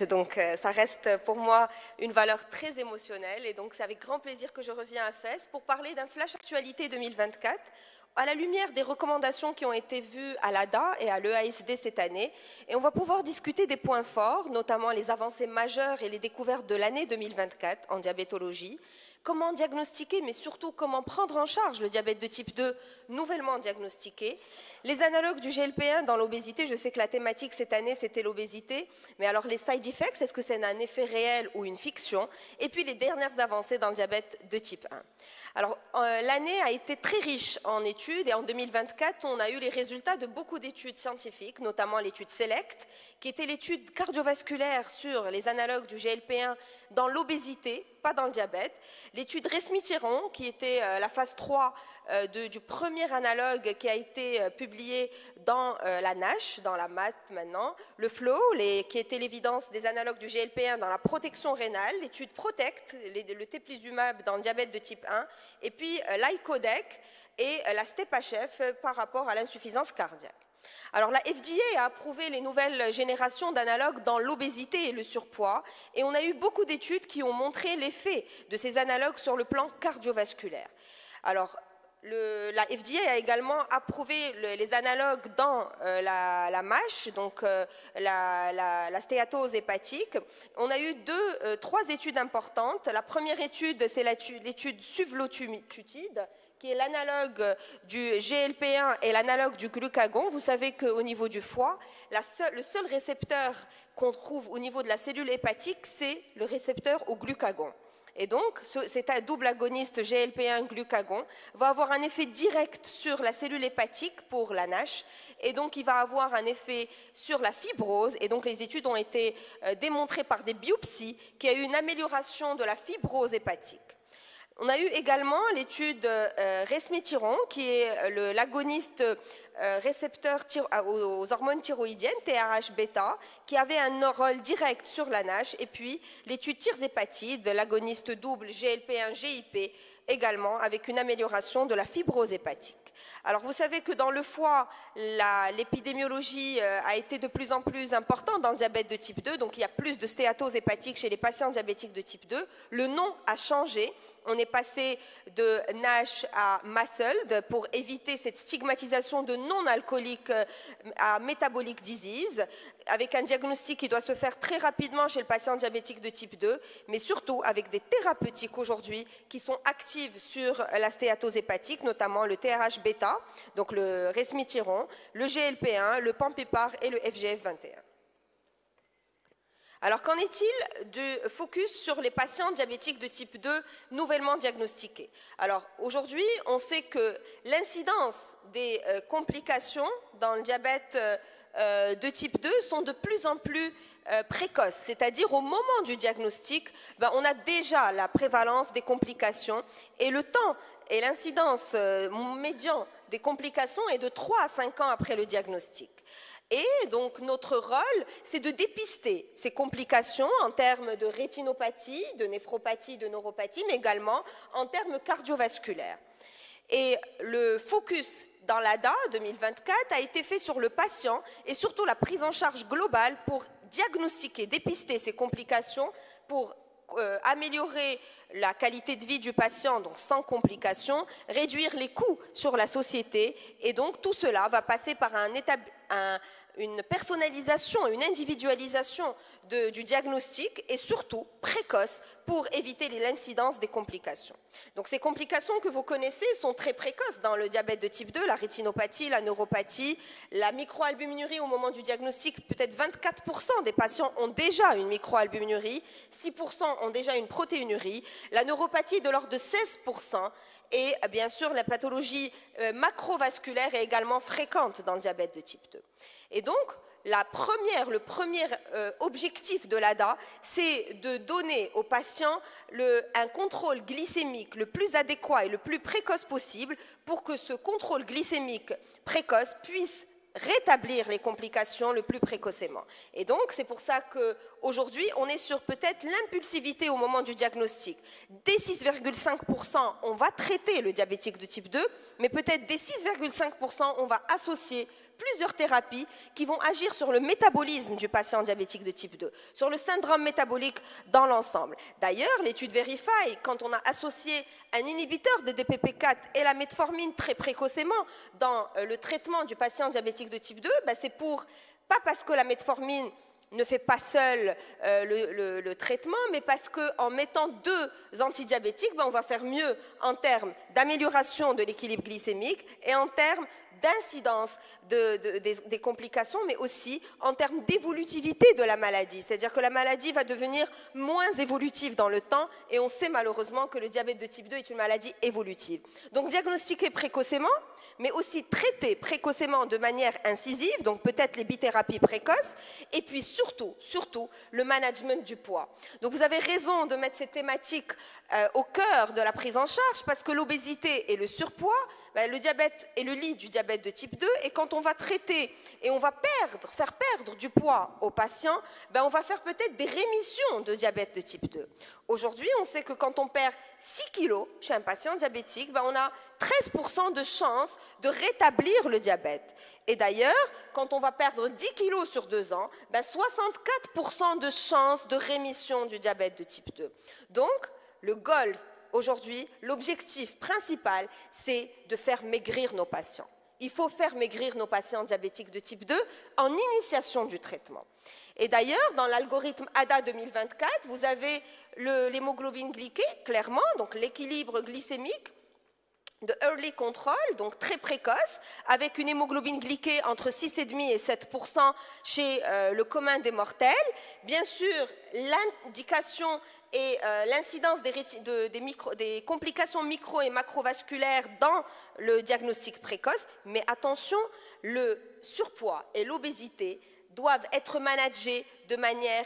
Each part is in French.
Donc ça reste pour moi une valeur très émotionnelle et donc c'est avec grand plaisir que je reviens à Fès pour parler d'un flash actualité 2024 à la lumière des recommandations qui ont été vues à l'ADA et à l'EASD cette année. Et on va pouvoir discuter des points forts, notamment les avancées majeures et les découvertes de l'année 2024 en diabétologie, comment diagnostiquer, mais surtout comment prendre en charge le diabète de type 2 nouvellement diagnostiqué, les analogues du GLP-1 dans l'obésité. Je sais que la thématique cette année, c'était l'obésité, mais alors les side effects, est-ce que c'est un effet réel ou une fiction? Et puis les dernières avancées dans le diabète de type 1. Alors, l'année a été très riche en études et en 2024, on a eu les résultats de beaucoup d'études scientifiques, notamment l'étude SELECT, qui était l'étude cardiovasculaire sur les analogues du GLP-1 dans l'obésité, pas dans le diabète, l'étude Resmetirom, qui était la phase 3 du premier analogue qui a été publié dans la NASH, dans la MAT maintenant, le FLOW, qui était l'évidence des analogues du GLP-1 dans la protection rénale, l'étude PROTECT, le teplizumab dans le diabète de type 1, et puis l'ICODEC et la STEP-HF par rapport à l'insuffisance cardiaque. Alors la FDA a approuvé les nouvelles générations d'analogues dans l'obésité et le surpoids et on a eu beaucoup d'études qui ont montré l'effet de ces analogues sur le plan cardiovasculaire. Alors la FDA a également approuvé les analogues dans la MASH, donc la stéatose hépatique. On a eu trois études importantes. La première étude, c'est l'étude suvlotumitide, qui est l'analogue du GLP-1 et l'analogue du glucagon. Vous savez qu'au niveau du foie, le seul récepteur qu'on trouve au niveau de la cellule hépatique, c'est le récepteur au glucagon. Et donc, cet double agoniste GLP-1-glucagon va avoir un effet direct sur la cellule hépatique pour la NASH, et donc il va avoir un effet sur la fibrose, et donc les études ont été démontrées par des biopsies qu'il y a eu une amélioration de la fibrose hépatique. On a eu également l'étude Resmetirom, qui est l'agoniste récepteur aux hormones thyroïdiennes, TRH-bêta, qui avait un rôle direct sur la NASH, et puis l'étude tirzépatide, l'agoniste double GLP-1-GIP, également avec une amélioration de la fibrose hépatique. Alors vous savez que dans le foie, l'épidémiologie a été de plus en plus importante dans le diabète de type 2, donc il y a plus de stéatose hépatique chez les patients diabétiques de type 2. Le nom a changé, on est passé de NASH à MASLD pour éviter cette stigmatisation de non-alcoolique à metabolic disease, avec un diagnostic qui doit se faire très rapidement chez le patient diabétique de type 2, mais surtout avec des thérapeutiques aujourd'hui qui sont actives sur la stéatose hépatique, notamment le TRH-bêta, donc le Resmetirom, le GLP-1, le Pampépar et le FGF21. Alors, qu'en est-il du focus sur les patients diabétiques de type 2 nouvellement diagnostiqués? Alors, aujourd'hui, on sait que l'incidence des complications dans le diabète de type 2 sont de plus en plus précoces, c'est-à-dire au moment du diagnostic, on a déjà la prévalence des complications et le temps et l'incidence médian des complications est de 3 à 5 ans après le diagnostic. Et donc notre rôle, c'est de dépister ces complications en termes de rétinopathie, de néphropathie, de neuropathie, mais également en termes cardiovasculaires. Et le focus dans l'ADA 2024 a été fait sur le patient et surtout la prise en charge globale pour diagnostiquer, dépister ces complications, pour améliorer la qualité de vie du patient, donc sans complications, réduire les coûts sur la société, et donc tout cela va passer par une personnalisation, une individualisation du diagnostic et surtout précoce pour éviter l'incidence des complications. Donc ces complications que vous connaissez sont très précoces dans le diabète de type 2, la rétinopathie, la neuropathie, la microalbuminurie au moment du diagnostic, peut-être 24% des patients ont déjà une microalbuminurie, 6% ont déjà une protéinurie, la neuropathie de l'ordre de 16%, et bien sûr la pathologie macrovasculaire est également fréquente dans le diabète de type 2. Et donc, le premier objectif de l'ADA, c'est de donner aux patients un contrôle glycémique le plus adéquat et le plus précoce possible pour que ce contrôle glycémique précoce puisse rétablir les complications le plus précocement. Et donc, c'est pour ça qu'aujourd'hui, on est sur peut-être l'impulsivité au moment du diagnostic. Dès 6,5%, on va traiter le diabétique de type 2, mais peut-être dès 6,5%, on va associer plusieurs thérapies qui vont agir sur le métabolisme du patient diabétique de type 2, sur le syndrome métabolique dans l'ensemble. D'ailleurs, l'étude Verify, quand on a associé un inhibiteur de DPP4 et la metformine très précocement dans le traitement du patient diabétique de type 2, c'est pas parce que la metformine ne fait pas seul le traitement, mais parce qu'en mettant 2 antidiabétiques, on va faire mieux en termes d'amélioration de l'équilibre glycémique et en termes d'incidence des complications, mais aussi en termes d'évolutivité de la maladie. C'est-à-dire que la maladie va devenir moins évolutive dans le temps, et on sait malheureusement que le diabète de type 2 est une maladie évolutive. Donc diagnostiquer précocement, mais aussi traiter précocement de manière incisive, donc peut-être les bithérapies précoces, et puis surtout, le management du poids. Donc vous avez raison de mettre ces thématiques au cœur de la prise en charge, parce que l'obésité et le surpoids, le diabète est le lit du diabète de type 2, et quand on va traiter et on va faire perdre du poids aux patients, on va faire peut-être des rémissions de diabète de type 2. Aujourd'hui, on sait que quand on perd 6 kilos chez un patient diabétique, on a 13% de chances de rétablir le diabète. Et d'ailleurs, quand on va perdre 10 kilos sur 2 ans, 64% de chances de rémission du diabète de type 2. Donc, le goal aujourd'hui, l'objectif principal, c'est de faire maigrir nos patients. Il faut faire maigrir nos patients diabétiques de type 2 en initiation du traitement. Et d'ailleurs, dans l'algorithme ADA 2024, vous avez l'hémoglobine glyquée, clairement, donc l'équilibre glycémique de early control, donc très précoce, avec une hémoglobine glyquée entre 6,5 et 7% chez le commun des mortels. Bien sûr, l'indication et l'incidence des complications micro- et macrovasculaires dans le diagnostic précoce, mais attention, le surpoids et l'obésité doivent être managés de manière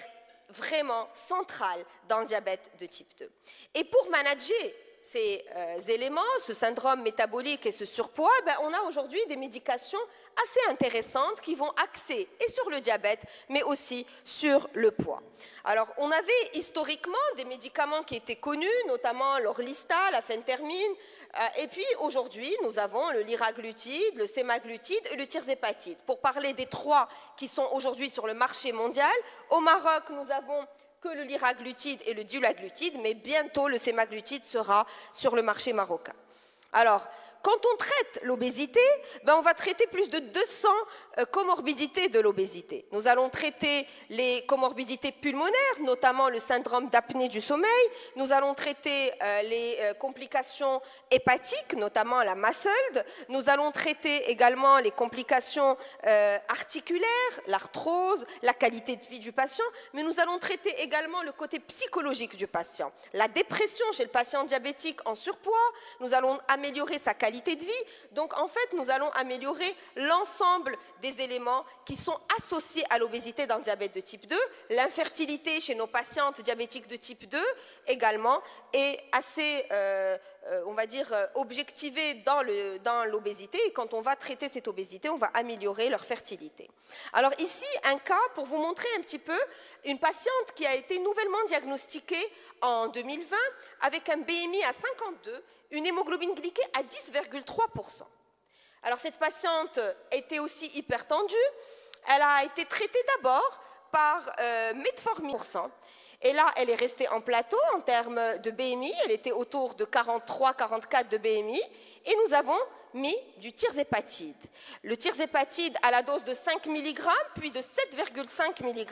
vraiment centrale dans le diabète de type 2. Et pour manager ces éléments, ce syndrome métabolique et ce surpoids, on a aujourd'hui des médications assez intéressantes qui vont axer et sur le diabète, mais aussi sur le poids. Alors, on avait historiquement des médicaments qui étaient connus, notamment l'Orlistat, la phentermine, et puis aujourd'hui, nous avons le liraglutide, le sémaglutide et le tirzépatide. Pour parler des 3 qui sont aujourd'hui sur le marché mondial, au Maroc, nous avons que le liraglutide et le dulaglutide, mais bientôt le sémaglutide sera sur le marché marocain. Alors, quand on traite l'obésité, on va traiter plus de 200 comorbidités de l'obésité. Nous allons traiter les comorbidités pulmonaires, notamment le syndrome d'apnée du sommeil. Nous allons traiter les complications hépatiques, notamment la MASLD. Nous allons traiter également les complications articulaires, l'arthrose, la qualité de vie du patient. Mais nous allons traiter également le côté psychologique du patient. La dépression chez le patient diabétique en surpoids. Nous allons améliorer sa qualité de vie. Donc, en fait, nous allons améliorer l'ensemble des éléments qui sont associés à l'obésité dans le diabète de type 2. L'infertilité chez nos patientes diabétiques de type 2 également est assez, on va dire, objectivée dans l'obésité. Et quand on va traiter cette obésité, on va améliorer leur fertilité. Alors ici, un cas pour vous montrer un petit peu une patiente qui a été nouvellement diagnostiquée en 2020 avec un BMI à 52, une hémoglobine glyquée à 10,3%. Alors cette patiente était aussi hypertendue. Elle a été traitée d'abord par metformine. Et là, elle est restée en plateau en termes de BMI. Elle était autour de 43-44 de BMI. Et nous avons mis du tirzépatide. Le tirzépatide à la dose de 5 mg, puis de 7,5 mg.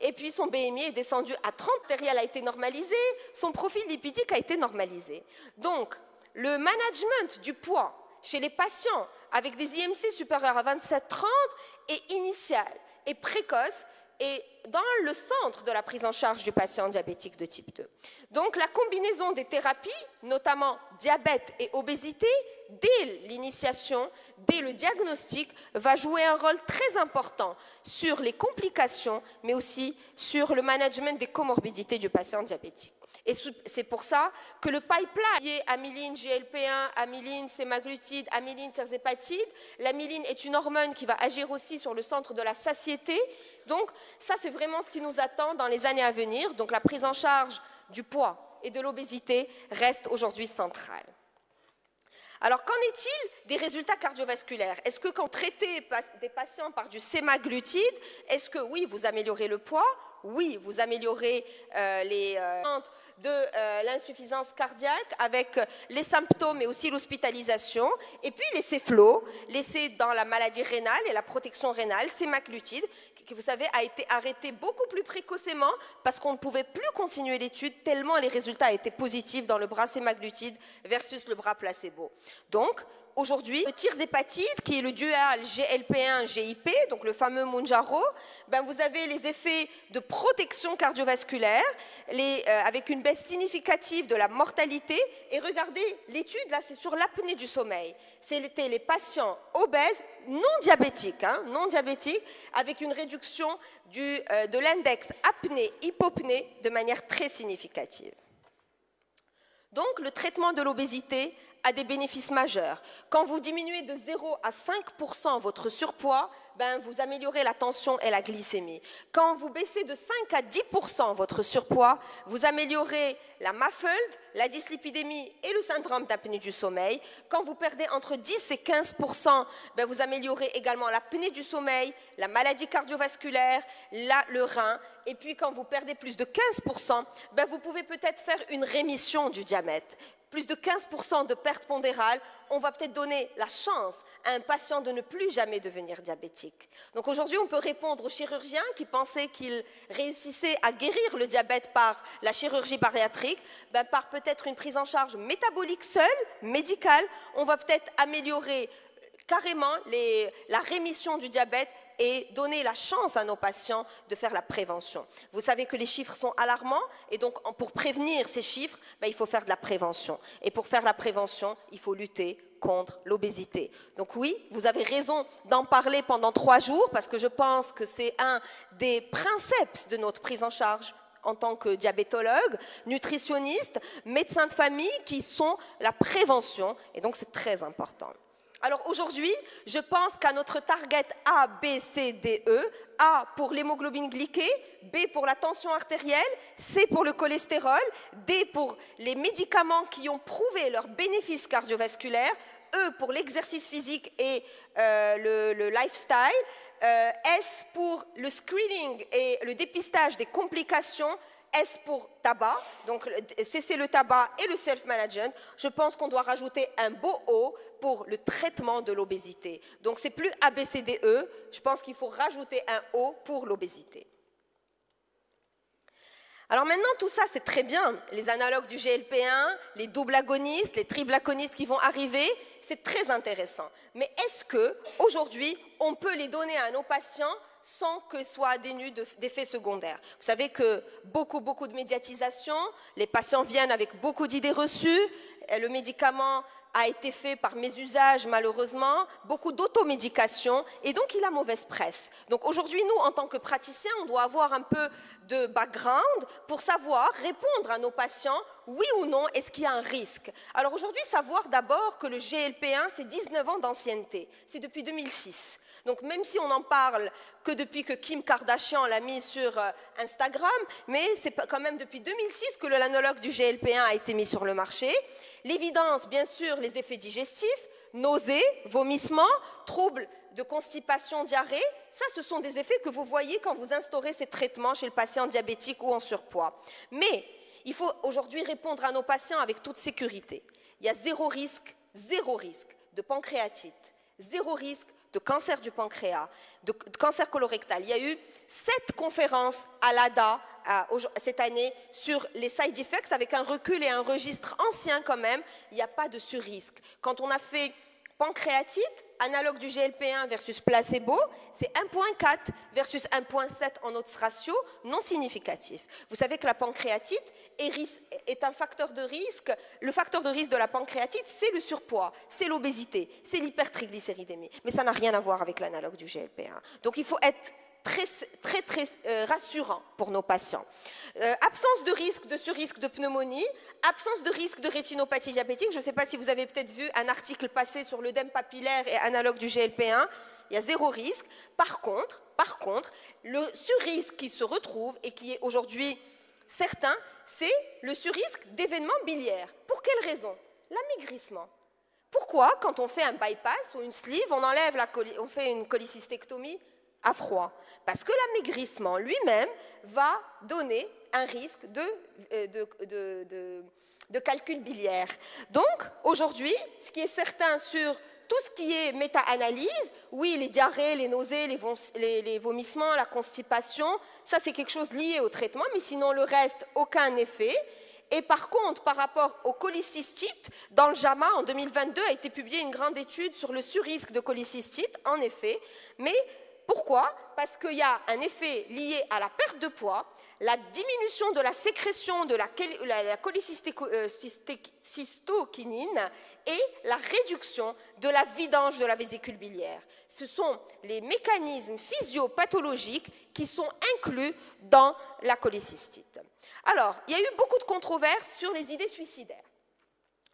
Et puis son BMI est descendu à 30, l'artérielle a été normalisée, son profil lipidique a été normalisé. Donc, le management du poids chez les patients avec des IMC supérieurs à 27-30 est initial et précoce et dans le centre de la prise en charge du patient diabétique de type 2. Donc, la combinaison des thérapies, notamment diabète et obésité, dès l'initiation, dès le diagnostic, va jouer un rôle très important sur les complications, mais aussi sur le management des comorbidités du patient diabétique. Et c'est pour ça que le pipeline lié amyline, GLP-1, amyline, sémaglutide, amyline, tirzépatide, l'amyline est une hormone qui va agir aussi sur le centre de la satiété. Donc ça, c'est vraiment ce qui nous attend dans les années à venir. Donc la prise en charge du poids et de l'obésité reste aujourd'hui centrale. Alors, qu'en est-il des résultats cardiovasculaires? Est-ce que quand traitez des patients par du sémaglutide, est-ce que oui, vous améliorez le poids? Oui, vous améliorez l'insuffisance cardiaque avec les symptômes et aussi l'hospitalisation. Et puis l'essai FLO, l'essai dans la maladie rénale et la protection rénale, sémaglutide, qui vous savez a été arrêté beaucoup plus précocement parce qu'on ne pouvait plus continuer l'étude tellement les résultats étaient positifs dans le bras sémaglutide versus le bras placebo. Donc, aujourd'hui, le tirzépatide, qui est le dual GLP1-GIP, donc le fameux Mounjaro, ben vous avez les effets de protection cardiovasculaire avec une baisse significative de la mortalité. Et regardez, l'étude, là, c'est sur l'apnée du sommeil. C'était les patients obèses non diabétiques, avec une réduction de l'index apnée-hypopnée de manière très significative. Donc, le traitement de l'obésité a des bénéfices majeurs. Quand vous diminuez de 0 à 5% votre surpoids, ben vous améliorez la tension et la glycémie. Quand vous baissez de 5 à 10% votre surpoids, vous améliorez la MAFLD, la dyslipidémie et le syndrome d'apnée du sommeil. Quand vous perdez entre 10 et 15%, ben vous améliorez également l'apnée du sommeil, la maladie cardiovasculaire, le rein. Et puis quand vous perdez plus de 15%, ben vous pouvez peut-être faire une rémission du diabète. Plus de 15% de perte pondérale, on va peut-être donner la chance à un patient de ne plus jamais devenir diabétique. Donc aujourd'hui, on peut répondre aux chirurgiens qui pensaient qu'ils réussissaient à guérir le diabète par la chirurgie bariatrique, ben par peut-être une prise en charge métabolique seule, médicale, on va peut-être améliorer carrément la rémission du diabète et donner la chance à nos patients de faire la prévention. Vous savez que les chiffres sont alarmants et donc pour prévenir ces chiffres, ben, il faut faire de la prévention. Et pour faire la prévention, il faut lutter contre l'obésité. Donc oui, vous avez raison d'en parler pendant 3 jours parce que je pense que c'est un des princeps de notre prise en charge en tant que diabétologue, nutritionniste, médecin de famille qui sont la prévention et donc c'est très important. Alors aujourd'hui, je pense qu'à notre target A, B, C, D, E, A pour l'hémoglobine glyquée, B pour la tension artérielle, C pour le cholestérol, D pour les médicaments qui ont prouvé leurs bénéfices cardiovasculaires, E pour l'exercice physique et le lifestyle, S pour le screening et le dépistage des complications, S pour tabac, donc cesser le tabac et le self-management. Je pense qu'on doit rajouter un beau O pour le traitement de l'obésité. Donc c'est plus A, B, C, D, E, je pense qu'il faut rajouter un O pour l'obésité. Alors maintenant, tout ça, c'est très bien. Les analogues du GLP1, les doubles agonistes, les triples agonistes qui vont arriver, c'est très intéressant. Mais est-ce qu'aujourd'hui, on peut les donner à nos patients sans que soient dénus d'effets secondaires? Vous savez que beaucoup de médiatisation, les patients viennent avec beaucoup d'idées reçues, le médicament a été fait par mésusage malheureusement, beaucoup d'automédication et donc il a mauvaise presse. Donc aujourd'hui, nous, en tant que praticiens, on doit avoir un peu de background pour savoir répondre à nos patients, oui ou non, est-ce qu'il y a un risque? Alors aujourd'hui, savoir d'abord que le GLP1, c'est 19 ans d'ancienneté, c'est depuis 2006. Donc même si on n'en parle que depuis que Kim Kardashian l'a mis sur Instagram, mais c'est quand même depuis 2006 que l'analogue du GLP1 a été mis sur le marché. L'évidence, bien sûr, les effets digestifs, nausées, vomissements, troubles de constipation, diarrhée, ça ce sont des effets que vous voyez quand vous instaurez ces traitements chez le patient diabétique ou en surpoids. Mais il faut aujourd'hui répondre à nos patients avec toute sécurité. Il y a zéro risque de pancréatite, zéro risque de cancer du pancréas, de cancer colorectal. Il y a eu 7 conférences à l'ADA cette année sur les side effects avec un recul et un registre ancien quand même. Il n'y a pas de surrisque. Quand on a fait pancréatite, analogue du GLP1 versus placebo, c'est 1,4 versus 1,7 en odds ratio, non significatif. Vous savez que la pancréatite est un facteur de risque. Le facteur de risque de la pancréatite, c'est le surpoids, c'est l'obésité, c'est l'hypertriglycéridémie. Mais ça n'a rien à voir avec l'analogue du GLP1. Donc il faut être très rassurant pour nos patients. Absence de risque de surrisque de pneumonie, absence de risque de rétinopathie diabétique. Je ne sais pas si vous avez peut-être vu un article passé sur l'œdème papillaire et analogue du GLP1. Il y a zéro risque. Par contre, le surrisque qui se retrouve et qui est aujourd'hui certain, c'est le surrisque d'événements biliaires. Pour quelle raison? L'amaigrissement. Pourquoi, quand on fait un bypass ou une sleeve, on fait une cholécystectomie à froid? Parce que l'amaigrissement lui-même va donner un risque de calcul biliaire. Donc, aujourd'hui, ce qui est certain sur tout ce qui est méta-analyse, oui, les diarrhées, les nausées, les vomissements, la constipation, ça c'est quelque chose lié au traitement, mais sinon le reste, aucun effet. Et par contre, par rapport aux cholécystites, dans le JAMA, en 2022, a été publiée une grande étude sur le surrisque de cholécystite, en effet. Mais pourquoi? Parce qu'il y a un effet lié à la perte de poids, la diminution de la sécrétion de la cholécystokinine et la réduction de la vidange de la vésicule biliaire. Ce sont les mécanismes physiopathologiques qui sont inclus dans la cholécystite. Alors, il y a eu beaucoup de controverses sur les idées suicidaires.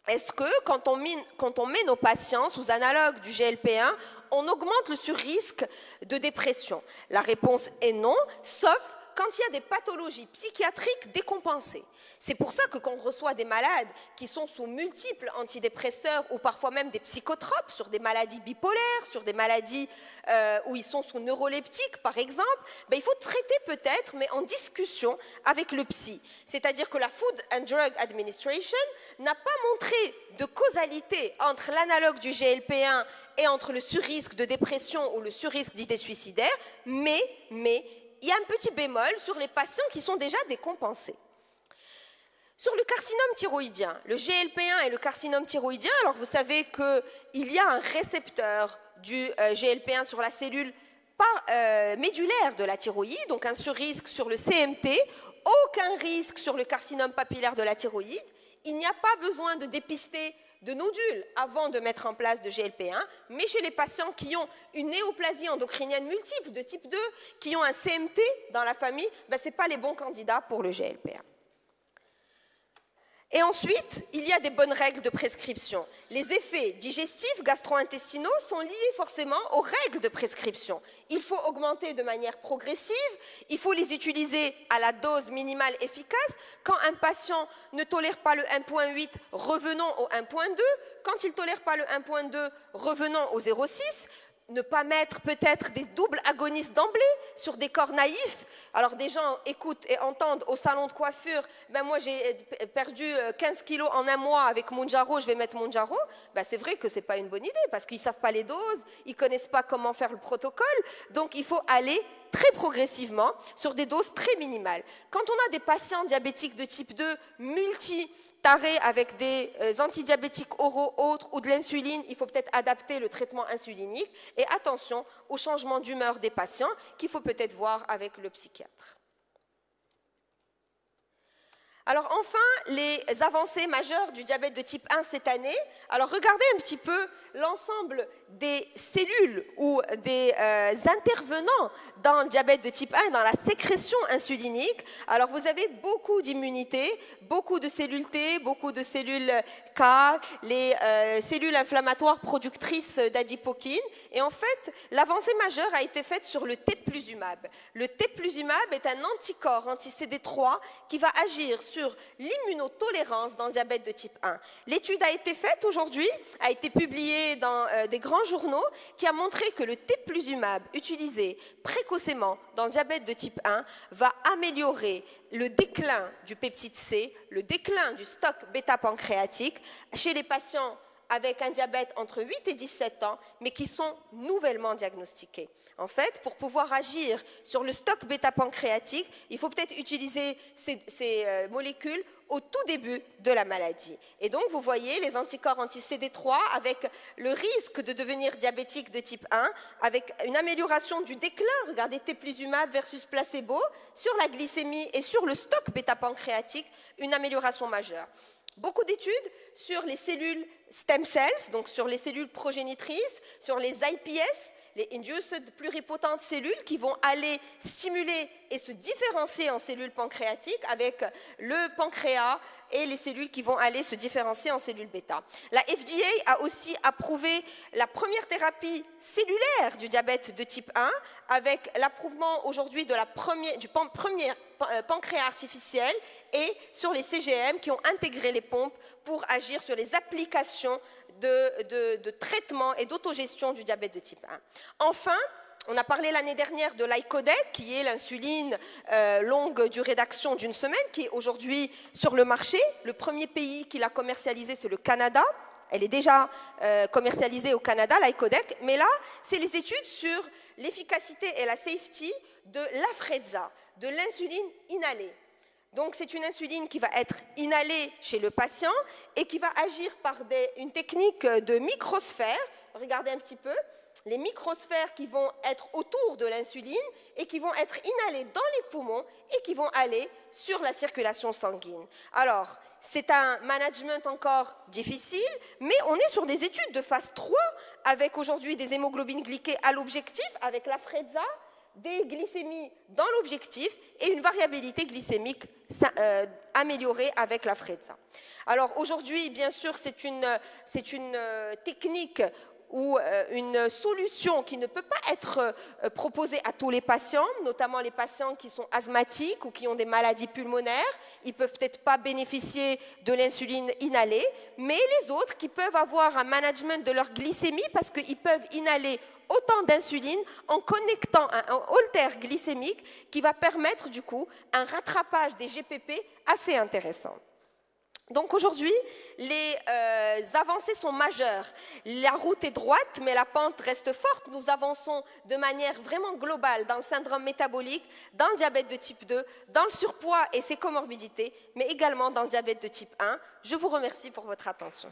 Est-ce que, quand on met nos patients sous analogue du GLP-1, on augmente le surrisque de dépression? La réponse est non, sauf quand il y a des pathologies psychiatriques décompensées. C'est pour ça que quand on reçoit des malades qui sont sous multiples antidépresseurs ou parfois même des psychotropes sur des maladies bipolaires, sur des maladies où ils sont sous neuroleptiques par exemple, ben, il faut traiter peut-être, mais en discussion avec le psy. C'est-à-dire que la Food and Drug Administration n'a pas montré de causalité entre l'analogue du GLP-1 et entre le surrisque de dépression ou le surrisque d'idées suicidaires, mais il y a un petit bémol sur les patients qui sont déjà décompensés. Sur le carcinome thyroïdien, le GLP-1 et le carcinome thyroïdien, alors vous savez qu'il y a un récepteur du GLP-1 sur la cellule médulaire de la thyroïde, donc un surrisque sur le CMT, aucun risque sur le carcinome papillaire de la thyroïde. Il n'y a pas besoin de dépister de nodules avant de mettre en place de GLP-1, mais chez les patients qui ont une néoplasie endocrinienne multiple de type 2, qui ont un CMT dans la famille, ben, ce n'est pas les bons candidats pour le GLP-1. Et ensuite, il y a des bonnes règles de prescription. Les effets digestifs, gastro-intestinaux sont liés forcément aux règles de prescription. Il faut augmenter de manière progressive, il faut les utiliser à la dose minimale efficace. Quand un patient ne tolère pas le 1.8, revenons au 1.2. Quand il ne tolère pas le 1.2, revenons au 0.6. Ne pas mettre peut-être des doubles agonistes d'emblée sur des corps naïfs. Alors des gens écoutent et entendent au salon de coiffure, ben moi j'ai perdu 15 kilos en un mois avec Mounjaro, je vais mettre Mounjaro. Ben c'est vrai que ce n'est pas une bonne idée parce qu'ils ne savent pas les doses, ils ne connaissent pas comment faire le protocole. Donc il faut aller très progressivement sur des doses très minimales. Quand on a des patients diabétiques de type 2 tarés avec des antidiabétiques oraux autres ou de l'insuline, il faut peut-être adapter le traitement insulinique. Et attention au changement d'humeur des patients qu'il faut peut-être voir avec le psychiatre. Alors enfin, les avancées majeures du diabète de type 1 cette année. Alors regardez un petit peu l'ensemble des cellules ou des intervenants dans le diabète de type 1 et dans la sécrétion insulinique. Alors vous avez beaucoup d'immunité, beaucoup de cellules T, beaucoup de cellules K, les cellules inflammatoires productrices d'adipokine. Et en fait, l'avancée majeure a été faite sur le teplizumab. Le teplizumab est un anticorps anti-CD3 qui va agir sur l'immunotolérance dans le diabète de type 1. L'étude a été faite aujourd'hui, a été publiée dans des grands journaux, qui a montré que le teplizumab utilisé précocement dans le diabète de type 1 va améliorer le déclin du peptide C, le déclin du stock bêta-pancréatique chez les patients avec un diabète entre 8 et 17 ans, mais qui sont nouvellement diagnostiqués. En fait, pour pouvoir agir sur le stock bêta-pancréatique, il faut peut-être utiliser ces molécules au tout début de la maladie. Et donc, vous voyez les anticorps anti-CD3 avec le risque de devenir diabétique de type 1, avec une amélioration du déclin, regardez teplizumab versus placebo, sur la glycémie et sur le stock bêta-pancréatique, une amélioration majeure. Beaucoup d'études sur les cellules stem cells, donc sur les cellules progénitrices, sur les IPS, les induced pluripotentes cellules qui vont aller stimuler et se différencier en cellules pancréatiques avec le pancréas et les cellules qui vont aller se différencier en cellules bêta. La FDA a aussi approuvé la première thérapie cellulaire du diabète de type 1 avec l'approuvement aujourd'hui du premier pancréas artificiel et sur les CGM qui ont intégré les pompes pour agir sur les applications de traitement et d'autogestion du diabète de type 1. Enfin, on a parlé l'année dernière de l'Icodec, qui est l'insuline longue durée d'action d'une semaine, qui est aujourd'hui sur le marché. Le premier pays qui l'a commercialisé, c'est le Canada. Elle est déjà commercialisée au Canada, l'Icodec. Mais là, c'est les études sur l'efficacité et la safety de l'Afrezza, de l'insuline inhalée. Donc, c'est une insuline qui va être inhalée chez le patient et qui va agir par une technique de microsphère. Regardez un petit peu. Les microsphères qui vont être autour de l'insuline et qui vont être inhalées dans les poumons et qui vont aller sur la circulation sanguine. Alors, c'est un management encore difficile, mais on est sur des études de phase 3 avec aujourd'hui des hémoglobines glyquées à l'objectif, avec l'Afrezza, des glycémies dans l'objectif et une variabilité glycémique améliorée avec l'Afrezza. Alors aujourd'hui, bien sûr, c'est une technique ou une solution qui ne peut pas être proposée à tous les patients, notamment les patients qui sont asthmatiques ou qui ont des maladies pulmonaires. Ils ne peuvent peut-être pas bénéficier de l'insuline inhalée, mais les autres qui peuvent avoir un management de leur glycémie parce qu'ils peuvent inhaler autant d'insuline en connectant un holter glycémique qui va permettre du coup un rattrapage des GPP assez intéressant. Donc aujourd'hui, les avancées sont majeures. La route est droite, mais la pente reste forte. Nous avançons de manière vraiment globale dans le syndrome métabolique, dans le diabète de type 2, dans le surpoids et ses comorbidités, mais également dans le diabète de type 1. Je vous remercie pour votre attention.